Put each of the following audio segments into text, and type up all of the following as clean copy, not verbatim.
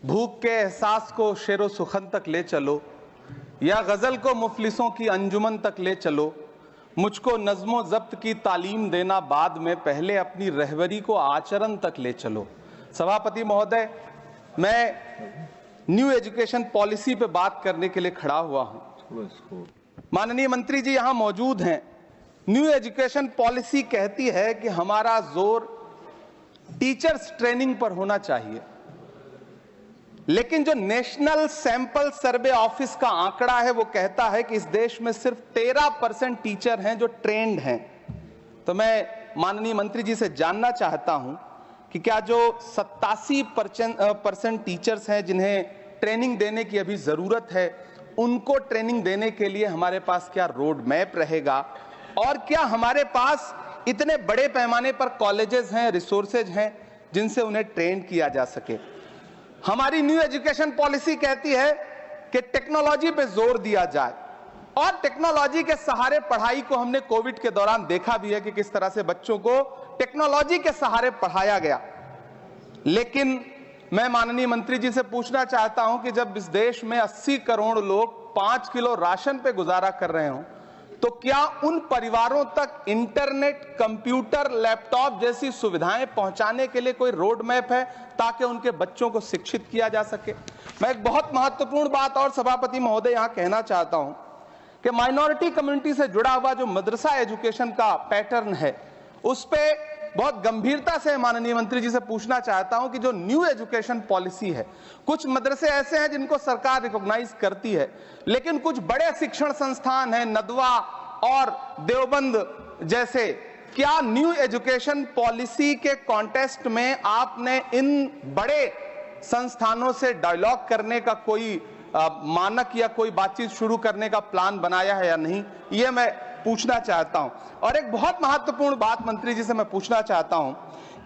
भूख के एहसास को शेरो सुखन तक ले चलो, या गजल को मुफलिसों की अंजुमन तक ले चलो। मुझको नज़्मो ज़ब्त की तालीम देना बाद में, पहले अपनी रहबरी को आचरण तक ले चलो। सभापति महोदय, मैं न्यू एजुकेशन पॉलिसी पे बात करने के लिए खड़ा हुआ हूं। माननीय मंत्री जी यहां मौजूद हैं। न्यू एजुकेशन पॉलिसी कहती है कि हमारा जोर टीचर्स ट्रेनिंग पर होना चाहिए, लेकिन जो नेशनल सैंपल सर्वे ऑफिस का आंकड़ा है वो कहता है कि इस देश में सिर्फ 13% टीचर हैं जो ट्रेंड हैं। तो मैं माननीय मंत्री जी से जानना चाहता हूं कि क्या जो 87% टीचर्स हैं जिन्हें ट्रेनिंग देने की अभी जरूरत है, उनको ट्रेनिंग देने के लिए हमारे पास क्या रोड मैप रहेगा, और क्या हमारे पास इतने बड़े पैमाने पर कॉलेजेस हैं, रिसोर्सेज हैं जिनसे उन्हें ट्रेन किया जा सके। हमारी न्यू एजुकेशन पॉलिसी कहती है कि टेक्नोलॉजी पे जोर दिया जाए, और टेक्नोलॉजी के सहारे पढ़ाई को हमने कोविड के दौरान देखा भी है कि किस तरह से बच्चों को टेक्नोलॉजी के सहारे पढ़ाया गया। लेकिन मैं माननीय मंत्री जी से पूछना चाहता हूं कि जब इस देश में 80 करोड़ लोग 5 किलो राशन पे गुजारा कर रहे हों, तो क्या उन परिवारों तक इंटरनेट, कंप्यूटर, लैपटॉप जैसी सुविधाएं पहुंचाने के लिए कोई रोड मैप है ताकि उनके बच्चों को शिक्षित किया जा सके? मैं एक बहुत महत्वपूर्ण बात और सभापति महोदय यहां कहना चाहता हूं कि माइनॉरिटी कम्युनिटी से जुड़ा हुआ जो मदरसा एजुकेशन का पैटर्न है, उस पे बहुत गंभीरता से माननीय मंत्री जी से पूछना चाहता हूं कि जो न्यू एजुकेशन पॉलिसी है, कुछ मदरसे ऐसे हैं जिनको सरकार रिकॉग्नाइज करती है, लेकिन कुछ बड़े शिक्षण संस्थान हैं, नदवा और देवबंद जैसे, क्या न्यू एजुकेशन पॉलिसी के कॉन्टेस्ट में आपने इन बड़े संस्थानों से डायलॉग करने का कोई मानक या कोई बातचीत शुरू करने का प्लान बनाया है या नहीं, ये मैं पूछना चाहता हूं। और एक बहुत महत्वपूर्ण बात मंत्री जी से मैं पूछना चाहता हूं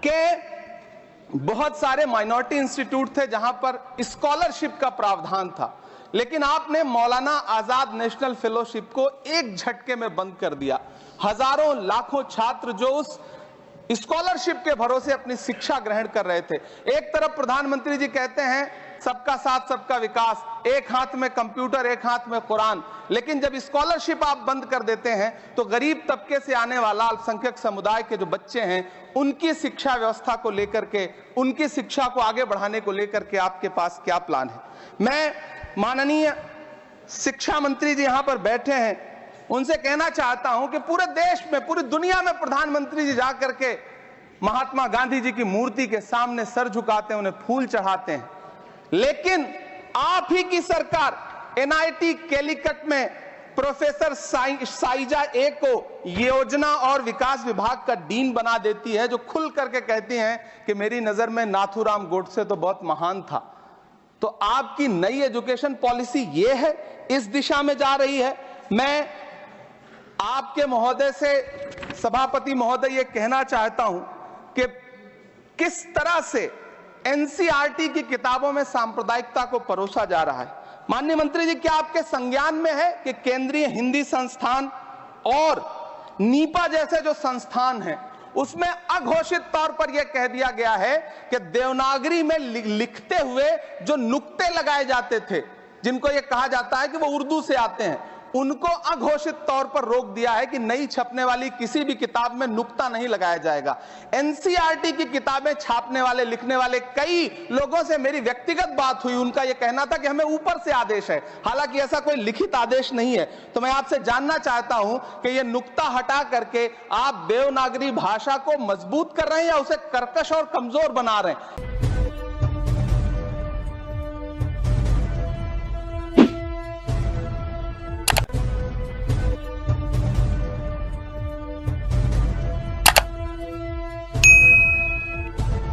कि बहुत सारे माइनॉरिटी इंस्टीट्यूट थे जहां पर स्कॉलरशिप का प्रावधान था, लेकिन आपने मौलाना आजाद नेशनल फेलोशिप को एक झटके में बंद कर दिया। हजारों लाखों छात्र जो उस स्कॉलरशिप के भरोसे अपनी शिक्षा ग्रहण कर रहे थे। एक तरफ प्रधानमंत्री जी कहते हैं सबका साथ सबका विकास, एक हाथ में कंप्यूटर एक हाथ में कुरान, लेकिन जब स्कॉलरशिप आप बंद कर देते हैं तो गरीब तबके से आने वाला अल्पसंख्यक समुदाय के जो बच्चे हैं, उनकी शिक्षा व्यवस्था को लेकर के, उनकी शिक्षा को आगे बढ़ाने को लेकर के आपके पास क्या प्लान है? मैं माननीय शिक्षा मंत्री जी यहां पर बैठे हैं, उनसे कहना चाहता हूं कि पूरे देश में, पूरी दुनिया में प्रधानमंत्री जी जाकर के महात्मा गांधी जी की मूर्ति के सामने सर झुकाते हैं, उन्हें फूल चढ़ाते हैं, लेकिन आप ही की सरकार NIT कैलिकट में प्रोफेसर साइजा ए को योजना और विकास विभाग का डीन बना देती है, जो खुल करके कहती हैं कि मेरी नजर में नाथूराम गोडसे तो बहुत महान था। तो आपकी नई एजुकेशन पॉलिसी ये है, इस दिशा में जा रही है। मैं आपके महोदय से, सभापति महोदय, ये कहना चाहता हूं कि किस तरह से NCERT की किताबों में सांप्रदायिकता को परोसा जा रहा है। माननीय मंत्री जी, क्या आपके संज्ञान में है कि केंद्रीय हिंदी संस्थान और नीपा जैसे जो संस्थान हैं, उसमें अघोषित तौर पर यह कह दिया गया है कि देवनागरी में लिखते हुए जो नुक्ते लगाए जाते थे, जिनको यह कहा जाता है कि वो उर्दू से आते हैं, उनको अघोषित तौर पर रोक दिया है कि नई छपने वाली किसी भी किताब में नुक्ता नहीं लगाया जाएगा। NCERT की किताबें छापने वाले, लिखने वाले कई लोगों से मेरी व्यक्तिगत बात हुई, उनका यह कहना था कि हमें ऊपर से आदेश है, हालांकि ऐसा कोई लिखित आदेश नहीं है। तो मैं आपसे जानना चाहता हूं कि यह नुक्ता हटा करके आप देवनागरी भाषा को मजबूत कर रहे हैं या उसे कर्कश और कमजोर बना रहे हैं?